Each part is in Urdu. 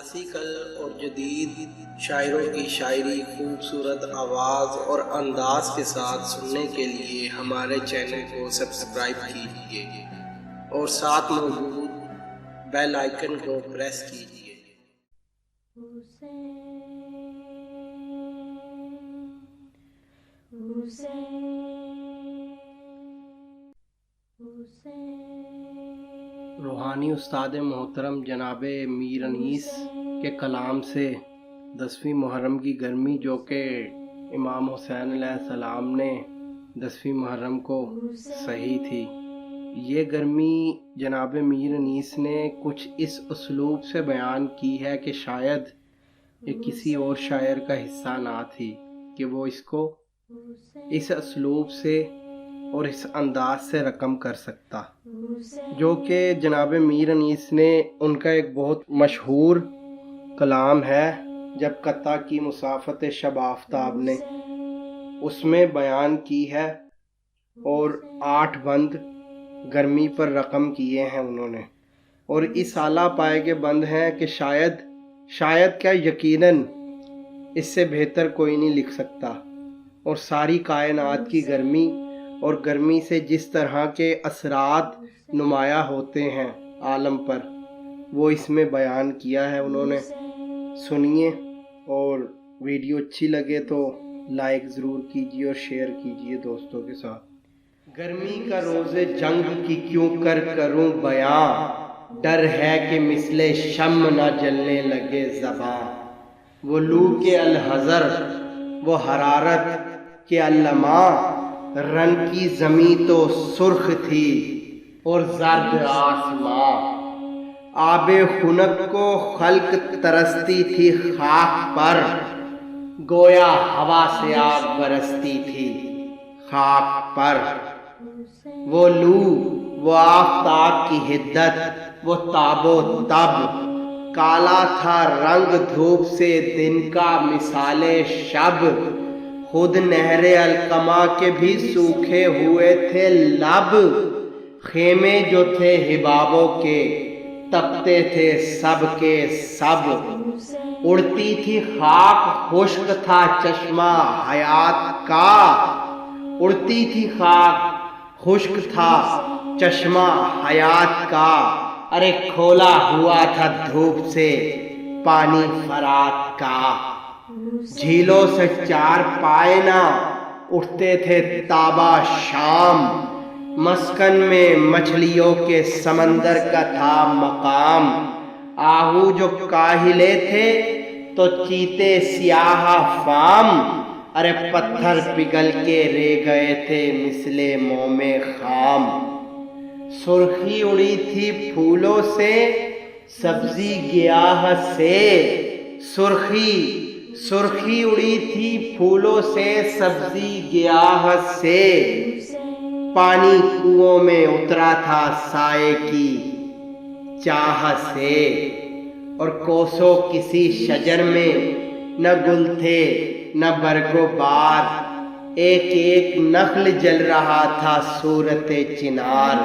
کلاسیکل اور جدید شاعروں کی شاعری خوبصورت آواز اور انداز کے ساتھ سننے کے لیے ہمارے چینل کو سبسکرائب کیجیے اور ساتھ موجود بیل آئیکن کو پریس کیجیے۔ روحانی استاد محترم جناب میر انیس کے کلام سے 10ویں محرم کی گرمی، جو کہ امام حسین علیہ السلام نے 10ویں محرم کو سہی تھی، یہ گرمی جناب میر انیس نے کچھ اس اسلوب سے بیان کی ہے کہ شاید یہ کسی اور شاعر کا حصہ نہ تھی کہ وہ اس کو اس اسلوب سے اور اس انداز سے رقم کر سکتا، جو کہ جناب میر انیس نے ان کا ایک بہت مشہور کلام ہے جب قطع کی مسافت شب آفتاب نے، اس میں بیان کی ہے اور 8 بند گرمی پر رقم کیے ہیں انہوں نے، اور اس اعلیٰ پائے کے بند ہیں کہ شاید کیا یقیناً اس سے بہتر کوئی نہیں لکھ سکتا، اور ساری کائنات کی گرمی اور گرمی سے جس طرح کے اثرات نمایاں ہوتے ہیں عالم پر، وہ اس میں بیان کیا ہے انہوں نے۔ سنیے، اور ویڈیو اچھی لگے تو لائک ضرور کیجیے اور شیئر کیجیے دوستوں کے ساتھ۔ گرمی کا روز جنگ کی کیوں کروں بیاں، ڈر ہے کہ مثل شمع نہ جلنے لگے زباں، وہ لو کے الحذر وہ حرارت کے علماں، رن کی زمین تو سرخ تھی اور زرد آسماں، آب خنک کو خلق ترستی تھی خاک پر، گویا ہوا سے آگ برستی تھی خاک پر، وہ لو وہ آفتاب کی حدت وہ تاب و تب، کالا تھا رنگ دھوپ سے دن کا مثال شب، خود نہر القما کے بھی سوکھے ہوئے تھے لب، خیمے جو تھے حبابوں کے تپتے تھے سب کے سب، اڑتی تھی خاک خشک تھا چشمہ حیات کا، اڑتی تھی خاک خشک تھا چشمہ حیات کا، ارے کھولا ہوا تھا دھوپ سے پانی فرات کا، جھیلوں سے 4 پائے نہ اٹھتے تھے تابا شام، مسکن میں مچھلیوں کے سمندر کا تھا مقام، آہو جو کاہلے تھے تو چیتے سیاہ فام، ارے پتھر پگھل کے رہ گئے تھے مثل موم خام، سرخی اڑی تھی پھولوں سے سبزی گیاہ سے، سرخی اڑی تھی پھولوں سے سبزی گیاہ سے، پانی کنووں میں اترا تھا سائے کی چاہ سے، اور کوسوں کسی شجر میں نہ گل تھے نہ برگ و بار، ایک ایک نخل جل رہا تھا صورت چنار،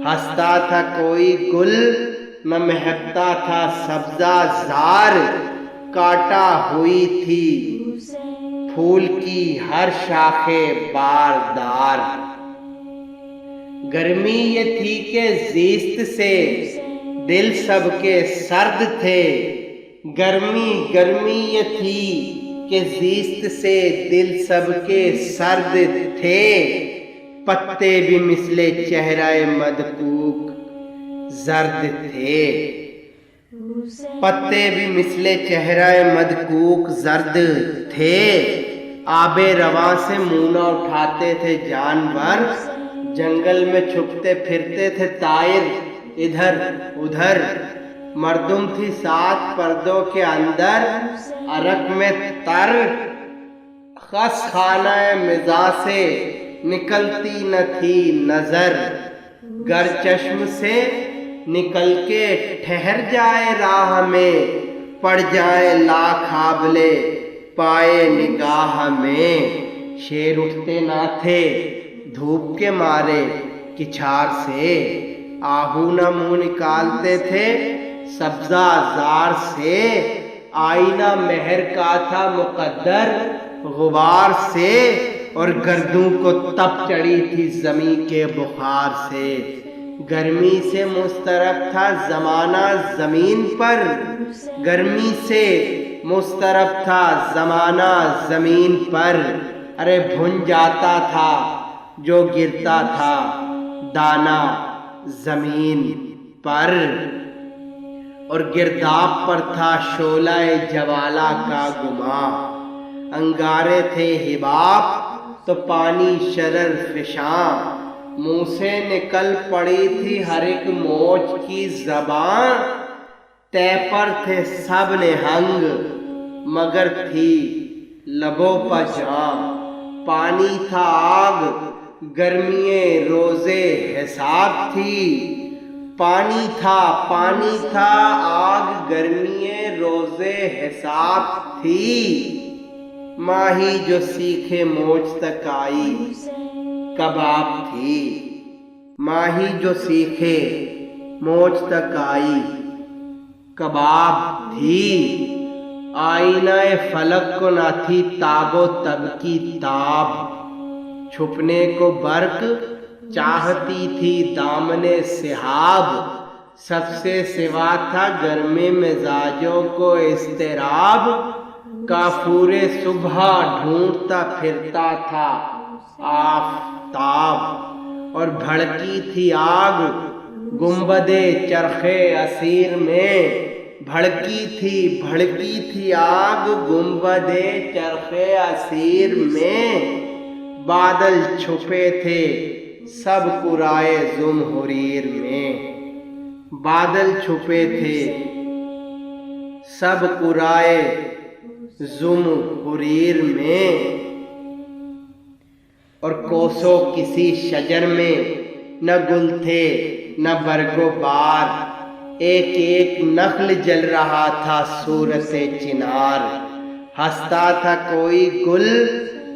ہنستا تھا کوئی گل نہ مہکتا تھا سبزہ زار، کاٹا ہوئی تھی پھول کی ہر شاخے باردار، گرمی یہ تھی کہ زیست سے دل سب کے سرد تھے، گرمی یہ تھی کہ زیست سے دل سب کے سرد تھے، پتے بھی مثل چہرہ مدکوک زرد تھے، پتے بھی مثل چہرہ مدکوک زرد تھے، آب رواں سے منہ نہ اٹھاتے تھے جانور، جنگل میں چھپتے پھرتے تھے طائر ادھر ادھر، مردم تھی 7 پردوں کے اندر، عرق میں تر، خس خانہ مزاح سے نکلتی نہ تھی نظر، گر چشم سے نکل کے ٹھہر جائے راہ میں، پڑ جائے لاکھ آبلے پائے نگاہ میں، شیر اٹھتے نہ تھے دھوپ کے مارے کچھار سے، آہو نہ منہ نکالتے تھے سبزہ زار سے، آئینہ مہر کا تھا مقدر غبار سے، اور گردوں کو تپ چڑھی تھی زمین کے بخار سے۔ گرمی سے مضطرب تھا زمانہ زمین پر، گرمی سے مضطرب تھا زمانہ زمین پر، ارے بھن جاتا تھا جو گرتا تھا دانا زمین پر، اور گرداب پر تھا شعلہ جوالہ کا گماں۔ انگارے تھے حباب تو پانی شرر فشاں، منہ سے نکل پڑی تھی ہر ایک موج کی زبان۔ طے پر تھے سب نہنگ مگر تھی لبوں پہ جاں، پانی تھا آگ گرمیے روزے حساب تھی، پانی تھا آگ گرمیے روزے حساب تھی۔ ماہی جو سیکھے موج تک آئی کباب تھی، ماہی جو سیکھے موج تک آئی کباب تھی۔ آئینہ فلک کو نہ تھی تاب و تب کی تاب، چھپنے کو برق چاہتی تھی دامن سحاب، سب سے سوا تھا گرم مزاجوں کو اضطراب، کافور صبح ڈھونڈتا پھرتا تھا آفتاب، اور بھڑکی تھی آگ گنبد چرخ اسیر میں، بھڑکی تھی آگ گنبد چرخ اسیر میں۔ بادل چھپے تھے سب قرائے زمہریر میں، بادل چھپے تھے سب قرائے زمہریر میں، اور کوسو کسی شجر میں نہ گل تھے نہ برگ و بار، ایک ایک نخل جل رہا تھا صورت چنار، ہنستا تھا کوئی گل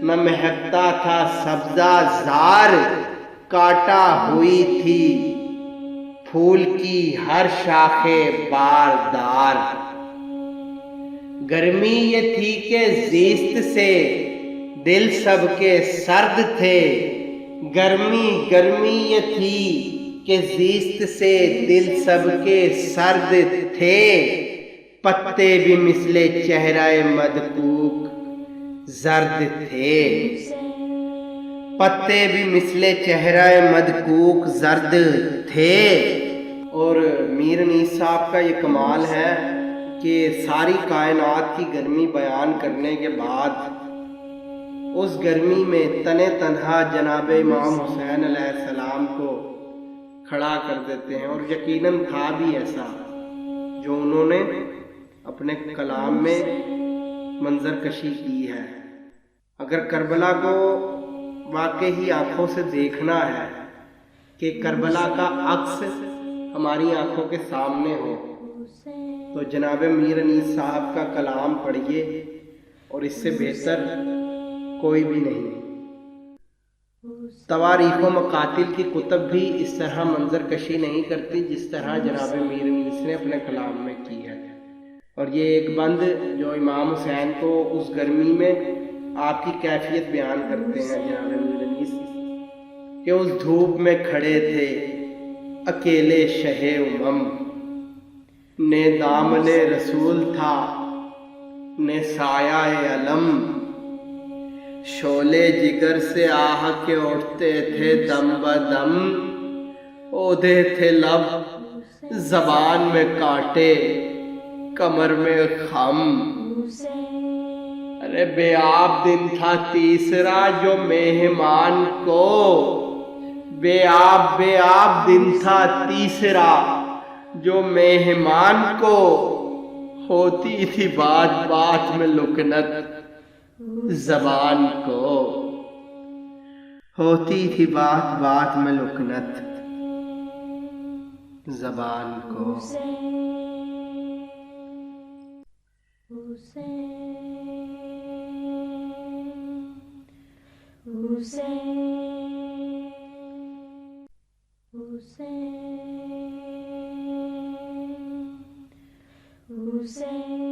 نہ مہکتا تھا سبزہ زار، کاٹا ہوئی تھی پھول کی ہر شاخے باردار۔ گرمی یہ تھی کہ زیست سے دل سب کے سرد تھے، گرمی یہ تھی کہ زیست سے دل سب کے سرد تھے، پتے بھی مثل چہرہ مدکوک زرد تھے، پتے بھی مثل چہرہ مدکوک زرد تھے۔ اور میر انیس صاحب کا یہ کمال ہے کہ ساری کائنات کی گرمی بیان کرنے کے بعد اس گرمی میں تنے تنہا جناب امام حسین علیہ السلام کو کھڑا کر دیتے ہیں، اور یقیناً تھا بھی ایسا جو انہوں نے اپنے کلام میں منظر کشی کی ہے۔ اگر کربلا کو واقعی آنکھوں سے دیکھنا ہے کہ کربلا کا عکس ہماری آنکھوں کے سامنے ہو، تو جناب میر انیس صاحب کا کلام پڑھیے، اور اس سے بہتر کوئی بھی نہیں۔ تواریخ و مقاتل کی کتب بھی اس طرح منظر کشی نہیں کرتی جس طرح جناب میر انیس نے اپنے کلام میں کی ہے۔ اور یہ ایک بند جو امام حسین کو اس گرمی میں آپ کی کیفیت بیان کرتے ہیں جناب میر انیس، کہ اس دھوپ میں کھڑے تھے اکیلے شہ امم، نے دامن رسول تھا نے سایہ علم، شعلے جگر سے آہ کے اٹھتے تھے دم بدم، اودے تھے لب زبان میں کانٹے کمر میں خم، ارے بے آب دن تھا تیسرا جو مہمان کو، بے آب دن تھا تیسرا جو مہمان کو، ہوتی تھی بات بات میں لکنت زبان کو، ہوتی تھی بات بات میں لکنت زبان کو۔ حسین